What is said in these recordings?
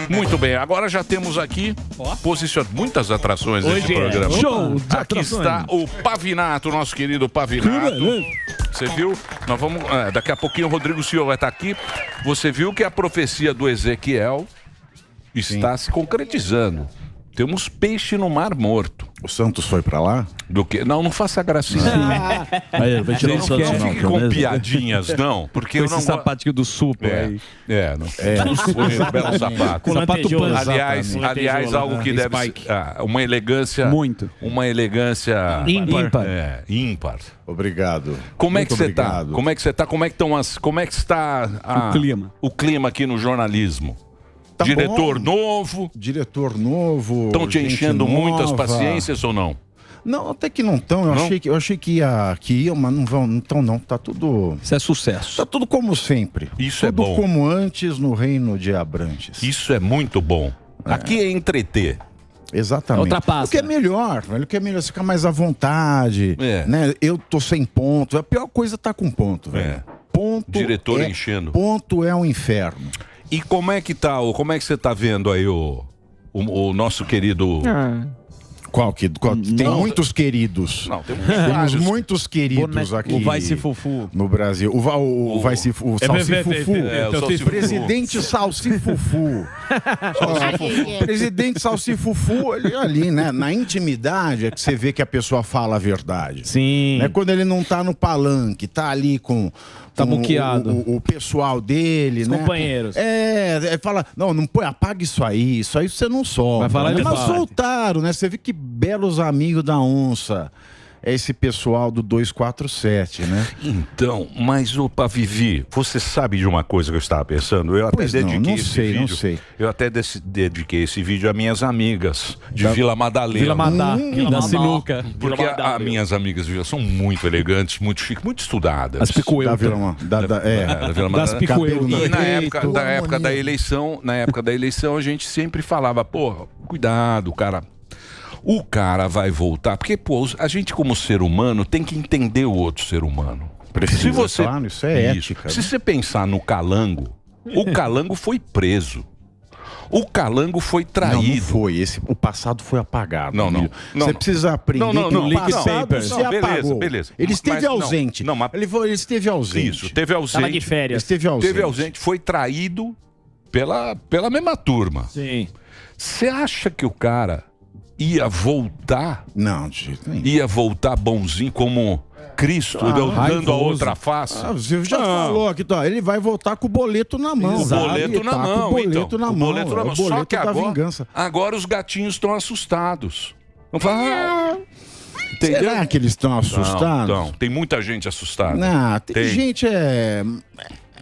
Muito bem, agora já temos aqui muitas atrações nesse programa. Show de Aqui atrações. está o Pavinato, nosso querido Pavinato. Você viu? Nós vamos. Daqui a pouquinho o Rodrigo Silva vai estar aqui. Você viu que a profecia do Ezequiel está se concretizando. Temos peixe no mar morto. O Santos foi pra lá? Do que? Não, não faça gracinha. Aí, vai tirar o Santos, não fique com piadinhas, não. Porque eu esse não sapatinho do Super aí. Bonito, belo sapato. Sapato Panza. Aliás, algo que deve ser uma elegância. Muito. Uma elegância ímpar. Ímpar. Obrigado. Como é Muito que você tá? obrigado. Como é que você tá? Como é que está O clima. o clima aqui no jornalismo? Tá Diretor bom. novo. Diretor novo. Estão te gente enchendo nova. muitas paciências ou não? Não, até que não estão. Eu achei que ia, mas não vão. Então não, tá tudo. Isso é sucesso. Tá tudo como sempre. Isso é tudo bom. como antes no reino de Abrantes. Isso é muito bom. Aqui é entreter. Exatamente. Ultrapassa. O que é melhor, velho. O que é melhor, você ficar mais à vontade. É. Né? Eu tô sem ponto. A pior coisa é tá com ponto, velho. É. Ponto. Diretor enchendo. Ponto é um inferno. E como é que tá? Como é que você tá vendo aí o nosso querido? Qual? Tem muitos queridos. Não, temos Temos vários. muitos queridos aqui. O Vai Se Fufu. No Brasil. O Vai Se Fufu. O Salsifufu. o Salsifufu. Presidente Salsifufu. Presidente Salsifufu, ali, né? Na intimidade é que você vê que a pessoa fala a verdade. Sim. Né? Quando ele não tá no palanque, tá ali com muqueado. o pessoal dele, Os né? companheiros. Fala, não põe, apaga isso aí você não solta. Vai falar de Mas fato. soltaram, né? Você vê que belos amigos da onça. É esse pessoal do 247, né? Então, mas opa, Vivi, você sabe de uma coisa que eu estava pensando? Eu até Pois não, dediquei não esse sei, vídeo. não sei. Eu até dediquei esse vídeo a minhas amigas de Vila Madalena. Vila Madá, da Sinuca. Porque as minhas amigas de Vila são muito elegantes, muito chiques, muito estudadas. As picueltas. Da Vila da Vila Madalena. Das picueltas. E na Cabelo época da eleição, a gente sempre falava, porra, cuidado, cara. O cara vai voltar, porque, pô, a gente como ser humano tem que entender o outro ser humano. Precisa, claro, isso é ética. Se você pensar no Calango, o Calango foi preso. O Calango foi traído. Não foi. O passado foi apagado. Não. Você precisa aprender que o passado se apagou. Beleza. Ele esteve ausente. Não, mas... Ele esteve ausente. Isso, esteve ausente. Tava de férias. Esteve ausente. Esteve ausente, foi traído pela mesma turma. Sim. Você acha que o cara ia voltar? Não, de jeito nenhum. Ia voltar bonzinho como Cristo, dando a outra face? Você já falou aqui, tá? Ele vai voltar com o boleto na mão. O boleto na mão, com o boleto então. na O mão. boleto na mão. É o Só boleto que da vingança. agora os gatinhos estão assustados. Não fala. Entendeu? Será que eles estão assustados? Não, tem muita gente assustada. Não, tem gente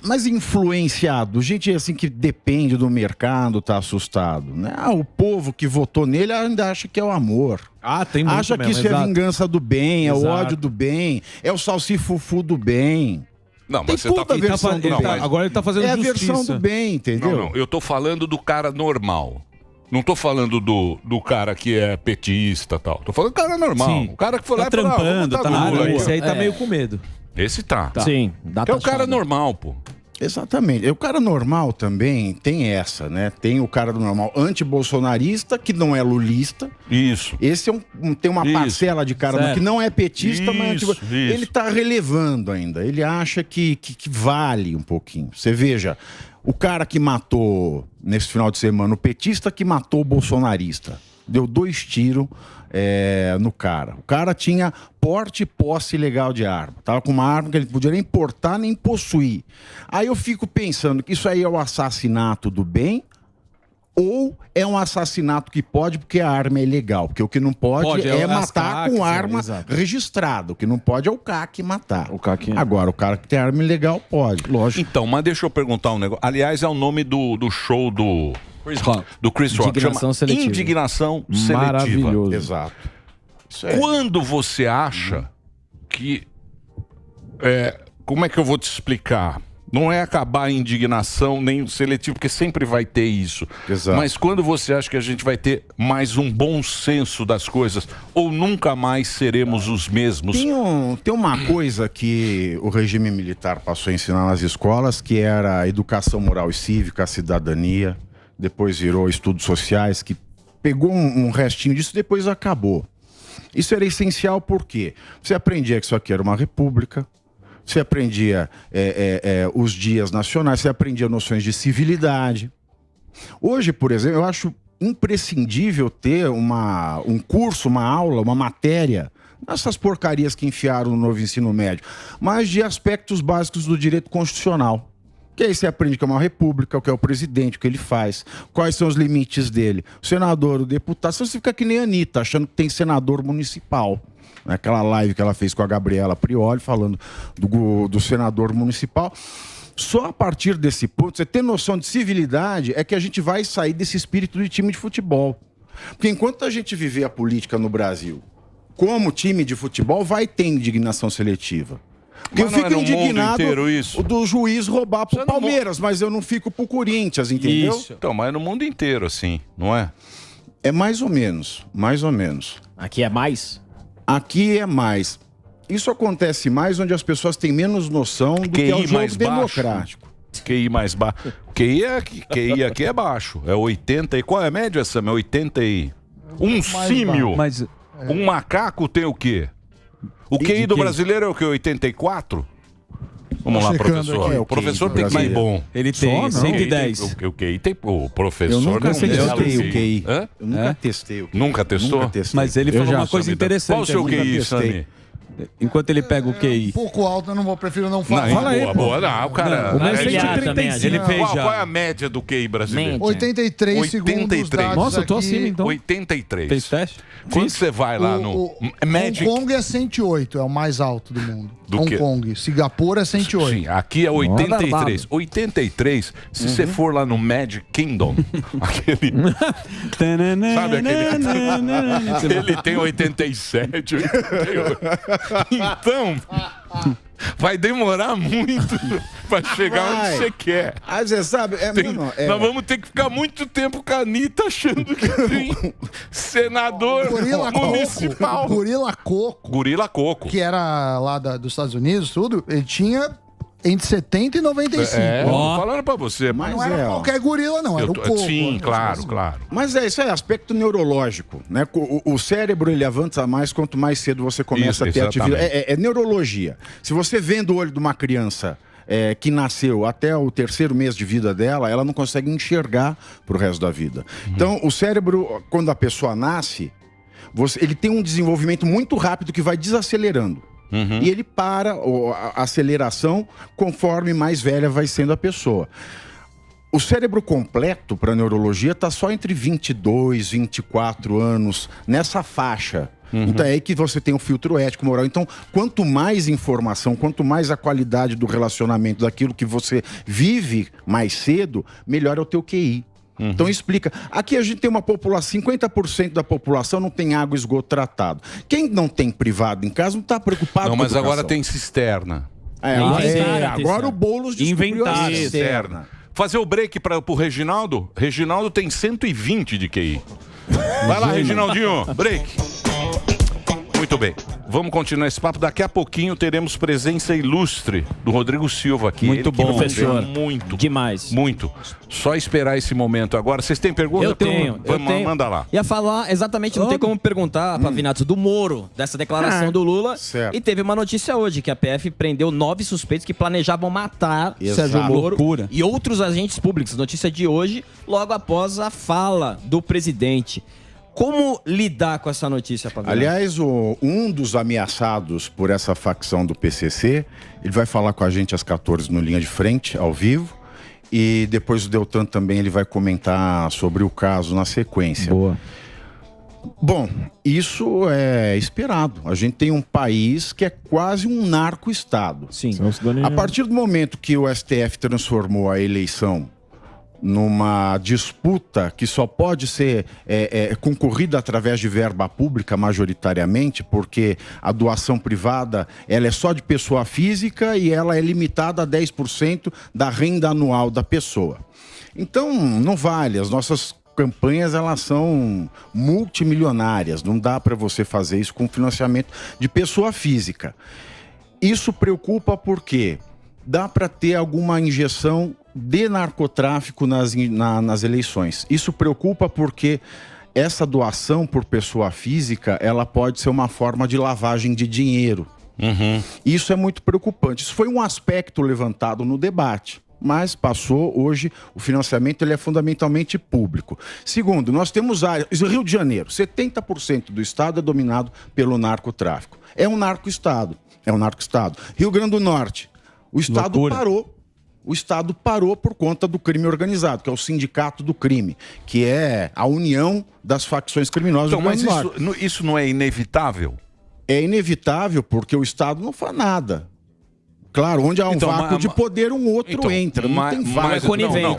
mais influenciado, gente assim que depende do mercado, tá assustado, né? O povo que votou nele ainda acha que é o amor. Tem muito Acha que mesmo, isso é a exato. vingança do bem, é o Exato. ódio do bem, é o salsifufu do bem. Não, Tem mas você tá puta versão do não, bem. mas- Agora ele tá fazendo É a justiça. versão do bem, entendeu? Não, eu tô falando do cara normal. Não tô falando do cara que é petista e tal. Tô falando do cara normal. Sim. O cara que foi Tá lá e falou, trampando, vamos tá botar na Lula área. aí, ó. Esse aí tá meio com medo. Esse tá. Sim. Que é o cara normal, pô. Exatamente. O cara normal também tem essa, né? Tem o cara do normal anti-bolsonarista, que não é lulista. Isso. Esse tem uma Isso. parcela de cara Certo. que não é petista, mas Isso, ele tá relevando ainda. Ele acha que vale um pouquinho. Você veja, o cara que matou nesse final de semana, o petista que matou o bolsonarista, deu 2 tiros no cara. O cara tinha porte e posse ilegal de arma. Tava com uma arma que ele não podia nem portar nem possuir. Aí eu fico pensando que isso aí é o assassinato do bem ou é um assassinato que pode porque a arma é ilegal. Porque o que não pode é as matar CACs, com arma exato. registrada. O que não pode é o CAC matar. O CAC. Agora, o cara que tem arma ilegal pode, lógico. Então, mas deixa eu perguntar um negócio. Aliás, é o nome do show do Chris Rock. Indignação Chama seletiva. Indignação seletiva. Maravilhoso. Exato. Isso é. Quando você acha que... como é que eu vou te explicar? Não é acabar a indignação nem o seletivo, porque sempre vai ter isso. Exato. Mas quando você acha que a gente vai ter mais um bom senso das coisas, ou nunca mais seremos os mesmos? Tem uma coisa que o regime militar passou a ensinar nas escolas, que era a educação moral e cívica, a cidadania, depois virou estudos sociais, que pegou um restinho disso e depois acabou. Isso era essencial porque você aprendia que isso aqui era uma república, você aprendia os dias nacionais, você aprendia noções de civilidade. Hoje, por exemplo, eu acho imprescindível ter um curso, uma aula, uma matéria, nessas porcarias que enfiaram no novo ensino médio, mas de aspectos básicos do direito constitucional. Que aí você aprende que é uma república, o que é o presidente, o que ele faz, quais são os limites dele. O senador, o deputado, você fica que nem a Anitta, achando que tem senador municipal. Aquela live que ela fez com a Gabriela Prioli, falando do senador municipal. Só a partir desse ponto, você ter noção de civilidade, é que a gente vai sair desse espírito de time de futebol. Porque enquanto a gente viver a política no Brasil como time de futebol, vai ter indignação seletiva. Porque eu fico indignado do juiz roubar pro Palmeiras, mas eu não fico pro Corinthians, entendeu? Isso. Então, mas é no mundo inteiro, assim, não é? É mais ou menos, mais ou menos. Aqui é mais? Aqui é mais. Isso acontece mais onde as pessoas têm menos noção do que é o jogo democrático. QI mais baixo. QI aqui é baixo. É 80 e... Qual é a média, Sam? É 80 e... Um símio. Um macaco tem o quê? O QI do brasileiro é o quê? 84? Vamos lá, professor. O professor tem QI bom. Ele tem 110. O QI tem... O professor eu nunca testei o QI. Hã? Eu nunca testei o QI. Nunca testou? Nunca testei. Mas ele falou uma coisa interessante. Qual o seu QI, Sami? Enquanto ele pega o QI. Um pouco alto, eu não vou, prefiro não falar. Não, Fala aí, boa. Não, o cara... O meu é 135. Ele fez já. Qual é a média do QI brasileiro? 83 segundos dados. Nossa, eu tô aqui. acima então. 83. Fez teste? Quando você vai lá no Magic... Hong Kong é 108, é o mais alto do mundo. Do Hong quê? Kongong. Singapura é 108. Sim, aqui é 83. 83, se você for lá no Magic Kingdom, aquele... Sabe aquele... Ele tem 87, 88. Então... Vai demorar muito pra chegar onde você quer. Ah, você sabe... Nós vamos ter que ficar muito tempo com a Anitta achando que tem senador municipal. Gorila Coco. Gorila Coco. Que era lá dos Estados Unidos, tudo. Ele tinha entre 70 e 95. Tô falando pra você. Mas não era qualquer gorila, não. Era o Coco. Sim, claro. Mas isso é aspecto neurológico, né? O cérebro, ele avança mais quanto mais cedo você começa a ter atividade. É neurologia. Se você vendo o olho de uma criança que nasceu até o 3º mês de vida dela, ela não consegue enxergar pro resto da vida. Então, o cérebro, quando a pessoa nasce, ele tem um desenvolvimento muito rápido que vai desacelerando. E ele para a aceleração conforme mais velha vai sendo a pessoa. O cérebro completo para a neurologia está só entre 22, 24 anos, nessa faixa. Então é aí que você tem o filtro ético, moral. Então, quanto mais informação, quanto mais a qualidade do relacionamento, daquilo que você vive mais cedo, melhor é o teu QI. Então explica. Aqui a gente tem uma população, 50% da população não tem água e esgoto tratado. Quem não tem privado em casa não está preocupado Não, com mas educação. agora tem cisterna. Agora o Boulos descobriu a cisterna. Fazer o break pro Reginaldo. Reginaldo tem 120 de QI. Vai lá, Reginaldinho. Break. Muito bem. Vamos continuar esse papo. Daqui a pouquinho teremos presença ilustre do Rodrigo Silva aqui. Muito bom, professor. Muito. Demais. Muito. Só esperar esse momento agora. Vocês têm pergunta? Eu tenho. Manda lá. Ia falar exatamente, não tem como perguntar, Pavinato, do Moro, dessa declaração do Lula. Certo. E teve uma notícia hoje, que a PF prendeu 9 suspeitos que planejavam matar Sérgio Moro e outros agentes públicos. Notícia de hoje, logo após a fala do presidente. Como lidar com essa notícia, Pavinato? Aliás, um dos ameaçados por essa facção do PCC, ele vai falar com a gente às 14 no Linha de Frente, ao vivo. E depois o Deltan também ele vai comentar sobre o caso na sequência. Boa. Bom, isso é esperado. A gente tem um país que é quase um narco-estado. Sim. A partir do momento que o STF transformou a eleição numa disputa que só pode ser concorrida através de verba pública majoritariamente, porque a doação privada ela é só de pessoa física e ela é limitada a 10% da renda anual da pessoa. Então, não vale. As nossas campanhas elas são multimilionárias. Não dá para você fazer isso com financiamento de pessoa física. Isso preocupa porque dá para ter alguma injeção de narcotráfico nas eleições. Isso preocupa porque essa doação por pessoa física, ela pode ser uma forma de lavagem de dinheiro. Isso é muito preocupante. Isso foi um aspecto levantado no debate, mas passou. Hoje o financiamento ele é fundamentalmente público. Segundo, nós temos áreas, Rio de Janeiro, 70% do estado é dominado pelo narcotráfico. É um narco-estado. Rio Grande do Norte, o estado parou. O Estado parou por conta do crime organizado, que é o sindicato do crime, que é a união das facções criminosas do Rio Grande do Norte. Mas isso não é inevitável? É inevitável porque o Estado não faz nada. Claro, onde há um vácuo de poder, um outro entra. Não tem vácuo.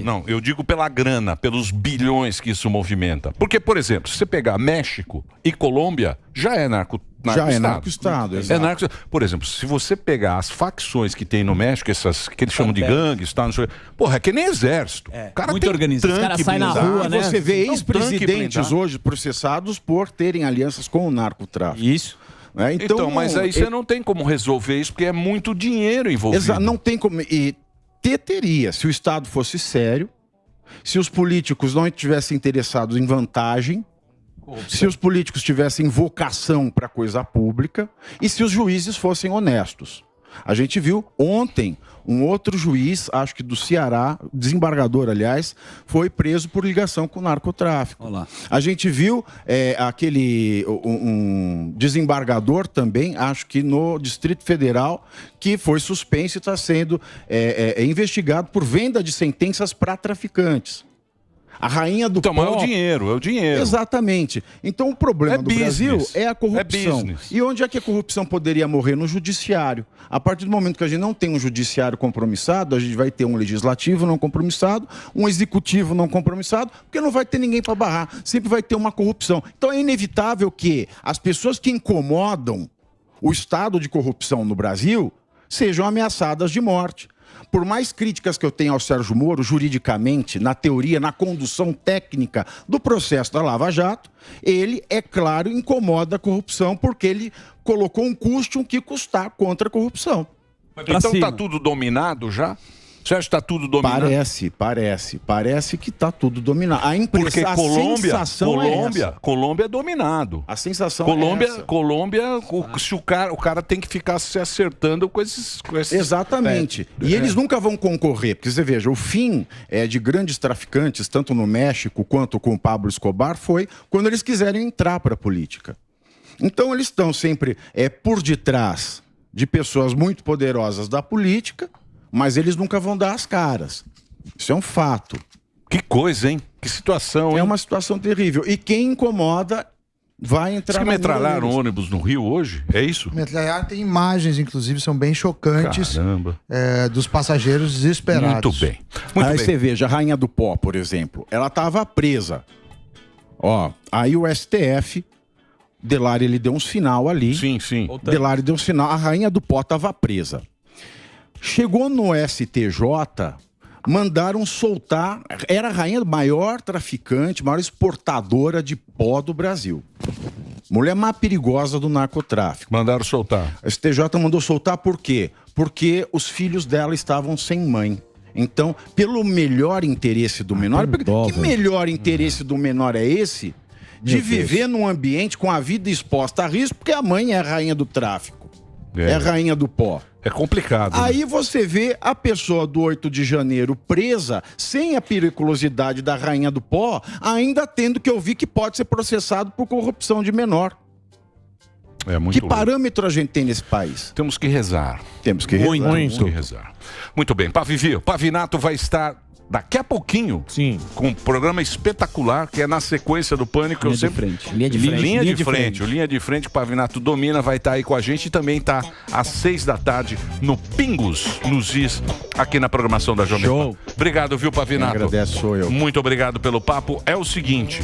Não, eu digo pela grana, pelos bilhões que isso movimenta. Porque, por exemplo, se você pegar México e Colômbia, já é narco-estado. Por exemplo, se você pegar as facções que tem no México, essas que eles chamam de gangues, tá, porra, é que nem exército. O cara muito organizado. Os caras saem na rua, né? Você vê ex-presidentes hoje processados por terem alianças com o narcotráfico. Isso. Então, mas aí você não tem como resolver isso, porque é muito dinheiro envolvido. Não tem como. E teria, se o Estado fosse sério, se os políticos não estivessem interessados em vantagem, se os políticos tivessem vocação para coisa pública e se os juízes fossem honestos. A gente viu ontem um outro juiz, acho que do Ceará, desembargador, aliás, foi preso por ligação com o narcotráfico. Olá. A gente viu um desembargador também, acho que no Distrito Federal, que foi suspenso e está sendo investigado por venda de sentenças para traficantes. A rainha do pó... Então, é o dinheiro. Exatamente. Então, o problema do Brasil é a corrupção. E onde é que a corrupção poderia morrer? No judiciário. A partir do momento que a gente não tem um judiciário compromissado, a gente vai ter um legislativo não compromissado, um executivo não compromissado, porque não vai ter ninguém para barrar. Sempre vai ter uma corrupção. Então, é inevitável que as pessoas que incomodam o estado de corrupção no Brasil sejam ameaçadas de morte. Por mais críticas que eu tenha ao Sérgio Moro, juridicamente, na teoria, na condução técnica do processo da Lava Jato, ele, é claro, incomoda a corrupção porque ele colocou um custo que custar contra a corrupção. Então está tudo dominado já? Você acha que está tudo dominado? Parece que está tudo dominado. Porque Colômbia Colômbia é dominado. A sensação é essa. Colômbia, se o cara tem que ficar se acertando com esses... Exatamente. E eles nunca vão concorrer, porque você veja, o fim de grandes traficantes, tanto no México quanto com o Pablo Escobar, foi quando eles quiserem entrar para a política. Então eles estão sempre por detrás de pessoas muito poderosas da política, mas eles nunca vão dar as caras. Isso é um fato. Que coisa, hein? Que situação, hein? É uma situação terrível. E quem incomoda vai entrar... Vocês metralharam ônibus no Rio hoje? É isso? Metralharam, tem imagens, inclusive, são bem chocantes. Dos passageiros desesperados. Muito bem. Aí você veja, a Rainha do Pó, por exemplo, ela estava presa. Aí o STF... Delari, ele deu um sinal ali. Sim. Delari deu um sinal. A Rainha do Pó estava presa. Chegou no STJ, mandaram soltar. Era a rainha, maior traficante, maior exportadora de pó do Brasil. Mulher mais perigosa do narcotráfico. Mandaram soltar. A STJ mandou soltar por quê? Porque os filhos dela estavam sem mãe. Então, pelo melhor interesse do menor... Que melhor interesse do menor é esse? De viver num ambiente com a vida exposta a risco, porque a mãe é a rainha do tráfico. É a rainha do pó. É complicado. Aí você vê a pessoa do 8 de janeiro presa, sem a periculosidade da rainha do pó, ainda tendo que ouvir que pode ser processado por corrupção de menor. Que parâmetro a gente tem nesse país? Temos que rezar. Temos que rezar. Muito bem. Pavinato vai estar... daqui a pouquinho, com um programa espetacular, que é na sequência do Pânico. Linha de frente. O Linha de Frente, que o Pavinato domina, vai estar aí com a gente e também está às 6 da tarde no Pingos, nos Is, aqui na programação da Jovem Pan. Obrigado, viu, Pavinato? Quem agradece sou eu. Muito obrigado pelo papo. É o seguinte...